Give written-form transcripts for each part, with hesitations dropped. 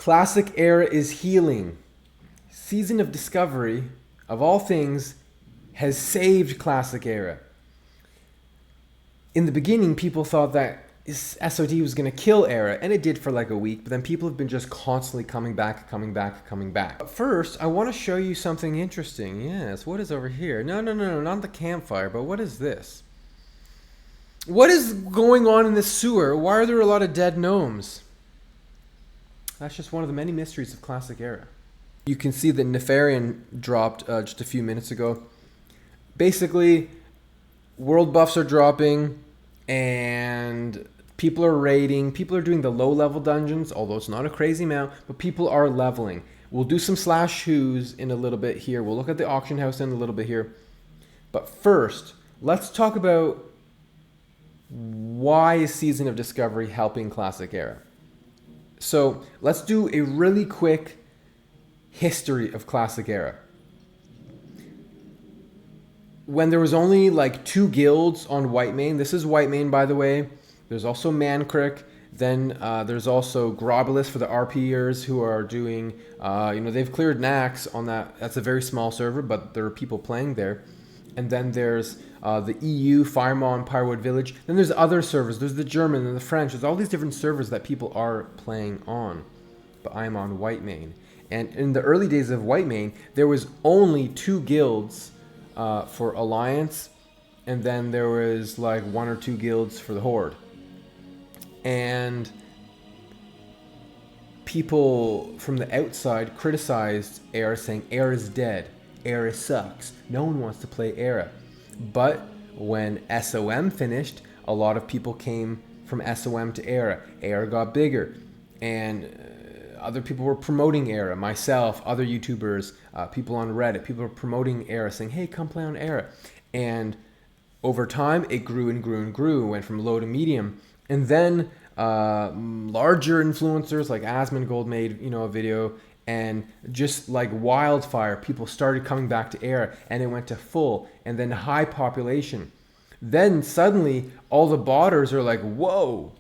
Classic Era is healing. Season of Discovery, of all things, has saved Classic Era. In the beginning, people thought that SOD was going to kill Era, and it did for like a week, but then people have been just constantly coming back. But first, I want to show you something interesting. Yes, what is over here? No, not the campfire, but what is this? What is going on in this sewer? Why are there a lot of dead gnomes? That's just one of the many mysteries of Classic Era. You can see that Nefarian dropped just a few minutes ago. Basically, world buffs are dropping, and people are raiding. People are doing the low-level dungeons, although it's not a crazy amount, but people are leveling. We'll do some slash who's in a little bit here. We'll look at the auction house in a little bit here. But first, let's talk about why is Season of Discovery helping Classic Era. So let's do a really quick history of Classic Era. When there was only like 2 guilds on Whitemane, this is Whitemane by the way, there's also Mankrik, then there's also Grobolus for the RPers who are doing, they've cleared Nax on that, that's a very small server, but there are people playing there. And then there's the EU, Firemon, Pyrowood Village. Then there's other servers. There's the German and the French. There's all these different servers that people are playing on. But I'm on Whitemane. And in the early days of Whitemane, there was only 2 guilds for Alliance. And then there was like 1 or 2 guilds for the Horde. And people from the outside criticized Era, saying Era's dead. Era sucks. No one wants to play Era. But when SOM finished, a lot of people came from SOM to Era. Era got bigger. And other people were promoting Era. Myself, other YouTubers, people on Reddit. People were promoting Era, saying, hey, come play on Era. And over time, it grew and grew and grew. It went from low to medium. And then larger influencers like Asmongold made, a video. And just like wildfire, people started coming back to Era, and it went to full, and then high population. Then suddenly, all the botters are like, whoa,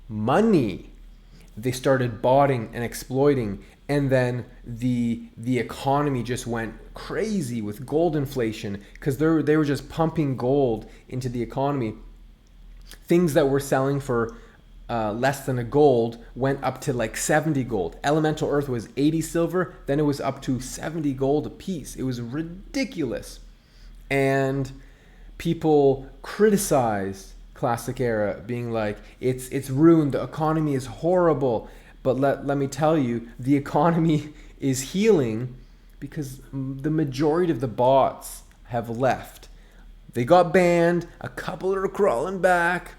money. They started botting and exploiting, and then the economy just went crazy with gold inflation because they were just pumping gold into the economy. Things that were selling for less than a gold went up to like 70 gold. Elemental Earth was 80 silver, then it was up to 70 gold a piece. It was ridiculous. And people criticized Classic Era, being like, it's ruined, the economy is horrible. But let me tell you, the economy is healing because the majority of the bots have left. They got banned, a couple are crawling back,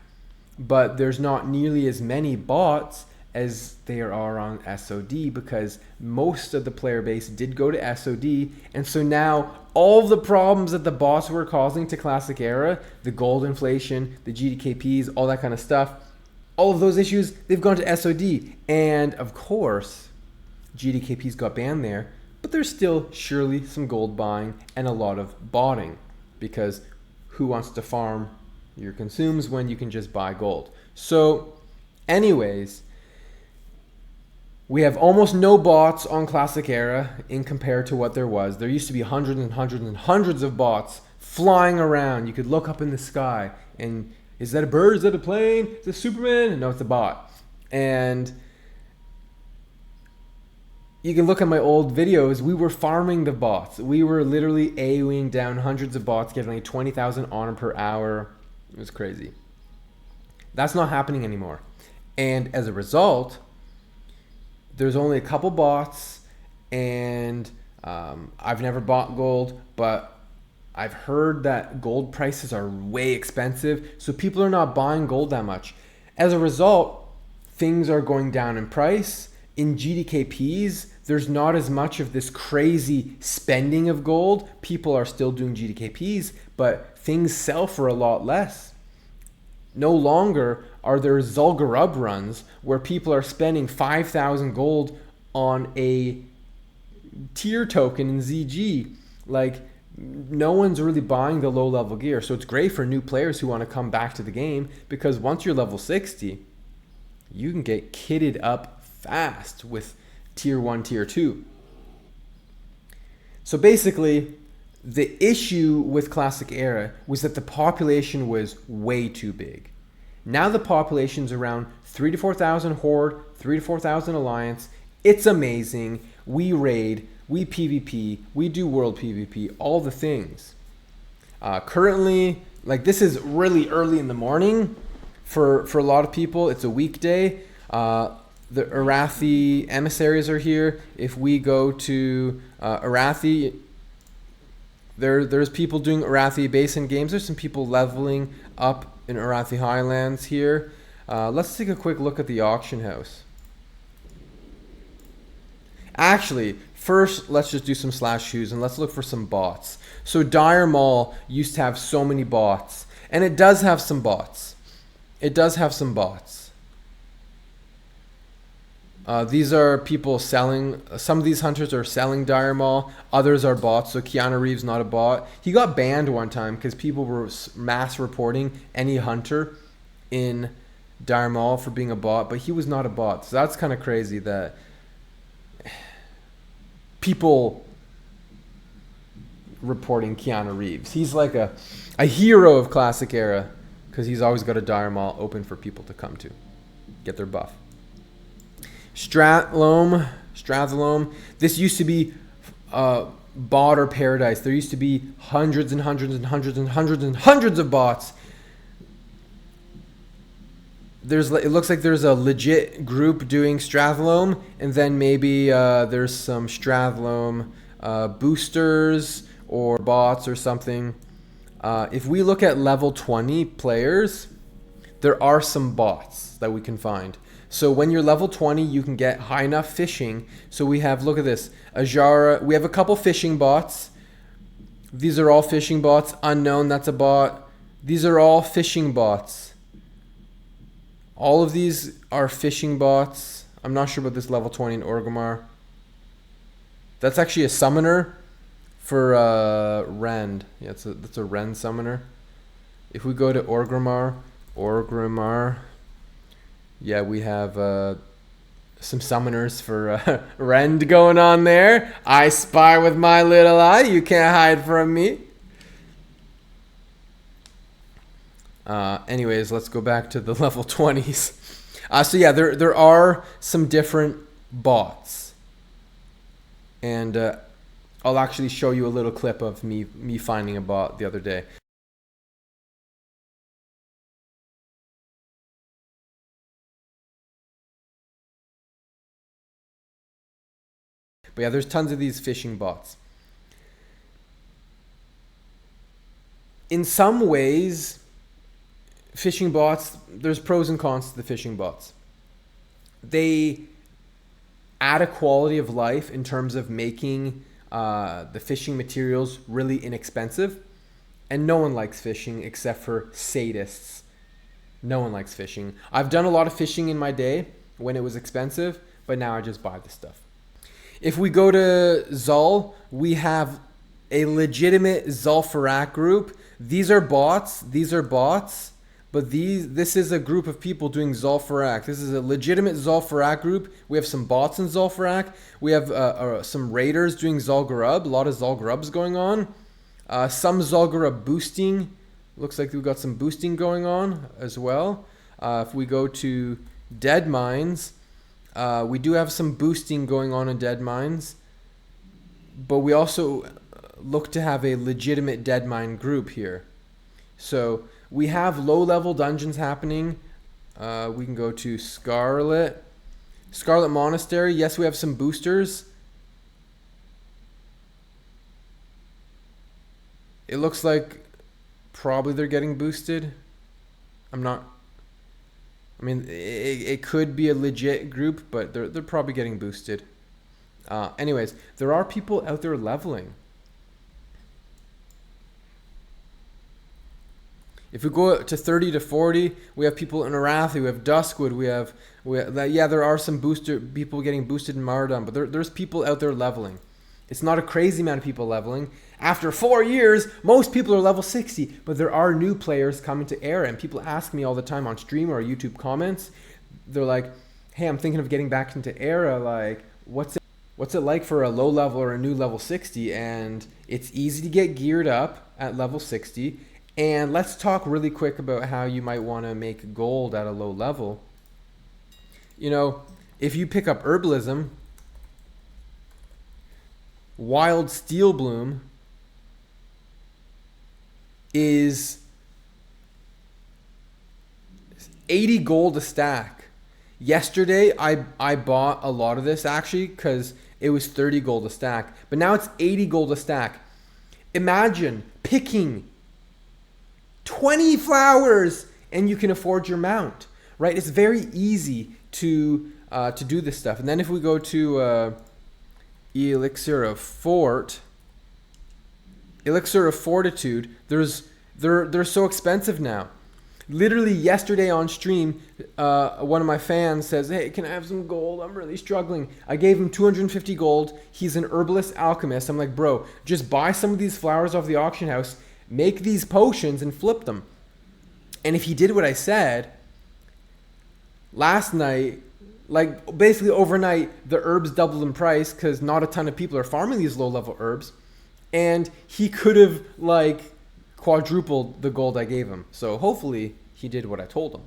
but there's not nearly as many bots as there are on SOD because most of the player base did go to SOD, and so now all of the problems that the bots were causing to Classic Era, the gold inflation, the GDKPs, all that kind of stuff, all of those issues, they've gone to SOD. And of course, GDKPs got banned there, but there's still surely some gold buying and a lot of botting because who wants to farm your consumes when you can just buy gold? So anyways, we have almost no bots on Classic Era in compared to what there was. There used to be hundreds and hundreds and hundreds of bots flying around. You could look up in the sky and is that a bird? Is that a plane? Is it Superman? No, it's a bot. And you can look at my old videos. We were farming the bots. We were literally AoEing down hundreds of bots, getting like 20,000 honor per hour. It was crazy. That's not happening anymore. And as a result, there's only a couple bots, and I've never bought gold, but I've heard that gold prices are way expensive, so people are not buying gold that much. As a result, things are going down in price. In GDKPs, there's not as much of this crazy spending of gold. People are still doing GDKPs, but things sell for a lot less. No longer are there Zul'Gurub runs where people are spending 5,000 gold on a tier token in ZG. Like, no one's really buying the low level gear. So it's great for new players who want to come back to the game because once you're level 60, you can get kitted up fast with tier 1, tier 2. So basically, the issue with Classic Era was that the population was way too big. Now the population's around 3,000 to 4,000 Horde, 3,000 to 4,000 Alliance. It's amazing. We raid, we PvP, we do world PvP, all the things. Currently, like, this is really early in the morning for a lot of people. It's a weekday. The Arathi emissaries are here. If we go to Arathi, there's people doing Arathi Basin games. There's some people leveling up in Arathi Highlands here. Let's take a quick look at the auction house. Actually, first, let's just do some slash shoes and let's look for some bots. So Dire Mall used to have so many bots, and it does have some bots. It does have some bots. These are people selling. Some of these hunters are selling Dire Mall. Others are bots. So Keanu Reeves not a bot. He got banned one time because people were mass reporting any hunter in Dire Mall for being a bot, but he was not a bot. So that's kind of crazy that people reporting Keanu Reeves. He's like a hero of Classic Era because he's always got a Dire Mall open for people to come to get their buff. Strathlome. This used to be bot or paradise. There used to be hundreds and hundreds and hundreds and hundreds and hundreds of bots. It looks like there's a legit group doing Strathlome, and then maybe there's some Strathlome boosters or bots or something. If we look at level 20 players, there are some bots that we can find. So when you're level 20, you can get high enough fishing. So we have, look at this, Ajara. We have a couple fishing bots. These are all fishing bots. Unknown, that's a bot. These are all fishing bots. All of these are fishing bots. I'm not sure about this level 20 in Orgrimmar. That's actually a summoner for Rend. Yeah, that's a Rend summoner. If we go to Orgrimmar, yeah, we have some summoners for Rend going on there. I spy with my little eye. You can't hide from me. Anyways, let's go back to the level 20s. So yeah, there are some different bots. And I'll actually show you a little clip of me finding a bot the other day. But yeah, there's tons of these fishing bots. In some ways, fishing bots, there's pros and cons to the fishing bots. They add a quality of life in terms of making the fishing materials really inexpensive. And no one likes fishing except for sadists. No one likes fishing. I've done a lot of fishing in my day when it was expensive, but now I just buy the stuff. If we go to Zul, we have a legitimate Zul'Farrak group. These are bots, but this is a group of people doing Zul'Farrak. This is a legitimate Zul'Farrak group. We have some bots in Zul'Farrak. We have some raiders doing Zul'Gurub. A lot of Zul'Gurubs going on. Some Zul'Gurub boosting. Looks like we've got some boosting going on as well. If we go to Dead Mines, we do have some boosting going on in Dead Mines, but we also look to have a legitimate Dead Mine group here. So we have low-level dungeons happening. We can go to Scarlet Monastery. Yes, we have some boosters. It looks like probably they're getting boosted. It could be a legit group, but they're probably getting boosted. Anyways, there are people out there leveling. If we go to 30 to 40, we have people in Arathi, we have Duskwood, there are some people getting boosted in Mardon, but there's people out there leveling. It's not a crazy amount of people leveling. After 4 years, most people are level 60, but there are new players coming to Era, and people ask me all the time on stream or YouTube comments, they're like, hey, I'm thinking of getting back into Era. Like, what's it like for a low level or a new level 60? And it's easy to get geared up at level 60. And let's talk really quick about how you might want to make gold at a low level. You know, if you pick up Herbalism, Wild Steel Bloom is 80 gold a stack. Yesterday, I bought a lot of this actually because it was 30 gold a stack. But now it's 80 gold a stack. Imagine picking 20 flowers and you can afford your mount, right? It's very easy to do this stuff. And then if we go to Elixir of Fortitude, they're so expensive now. Literally yesterday on stream, one of my fans says, hey, can I have some gold? I'm really struggling. I gave him 250 gold. He's an herbalist alchemist. I'm like, bro, just buy some of these flowers off the auction house, make these potions and flip them. And if he did what I said, last night, like basically overnight, the herbs doubled in price because not a ton of people are farming these low level herbs. And he could have like quadrupled the gold I gave him. So hopefully he did what I told him.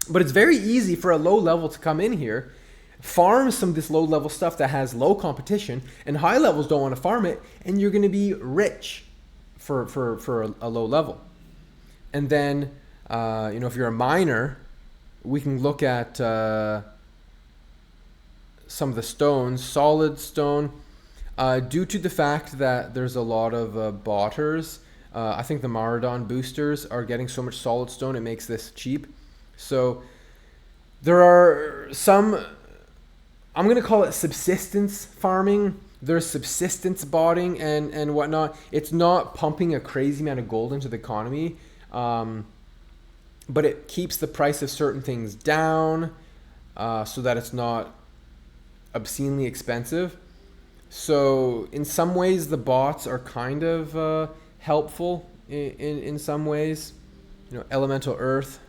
But it's very easy for a low level to come in here, farm some of this low level stuff that has low competition, and high levels don't want to farm it, and you're going to be rich for a low level. And then, if you're a miner, we can look at some of the stones. Solid stone, due to the fact that there's a lot of botters, I think the Maradon boosters are getting so much solid stone, it makes this cheap. So there are some, I'm going to call it subsistence farming. There's subsistence botting and whatnot. It's not pumping a crazy amount of gold into the economy, but it keeps the price of certain things down so that it's not obscenely expensive. So in some ways, the bots are kind of helpful in some ways. Elemental Earth.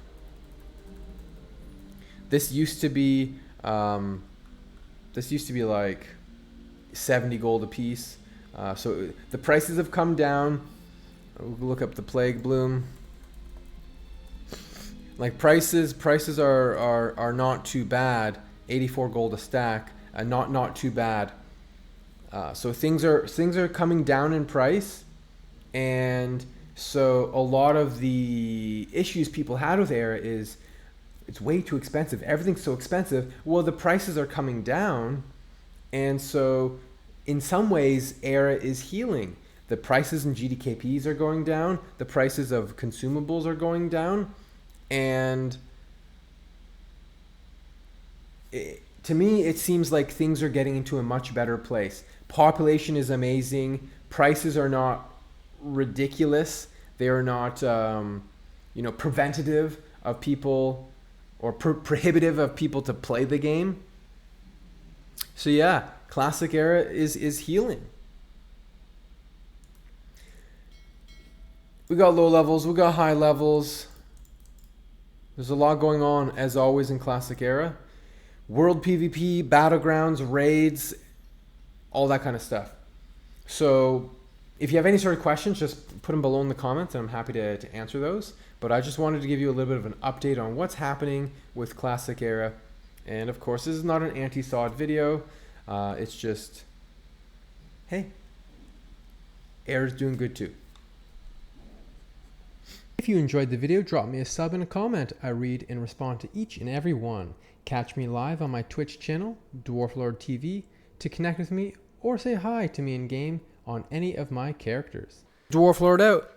This used to be like 70 gold a piece. So the prices have come down. We'll look up the Plague Bloom. Like prices are not too bad. 84 gold a stack. Not too bad. So things are coming down in price, and so a lot of the issues people had with Era is it's way too expensive. Everything's so expensive. Well, the prices are coming down, and so in some ways Era is healing. The prices in GDKPs are going down. The prices of consumables are going down, and to me, it seems like things are getting into a much better place. Population is amazing. Prices are not ridiculous. They are not, preventative of people or prohibitive of people to play the game. So yeah, Classic Era is healing. We got low levels. We got high levels. There's a lot going on, as always, in Classic Era. World PvP, battlegrounds, raids, all that kind of stuff. So if you have any sort of questions, just put them below in the comments and I'm happy to answer those. But I just wanted to give you a little bit of an update on what's happening with Classic Era. And of course, this is not an anti-SOD video. It's just, hey, Era's doing good too. If you enjoyed the video, drop me a sub and a comment. I read and respond to each and every one. Catch me live on my Twitch channel, Dwarflord TV, to connect with me or say hi to me in game on any of my characters. Dwarflord out.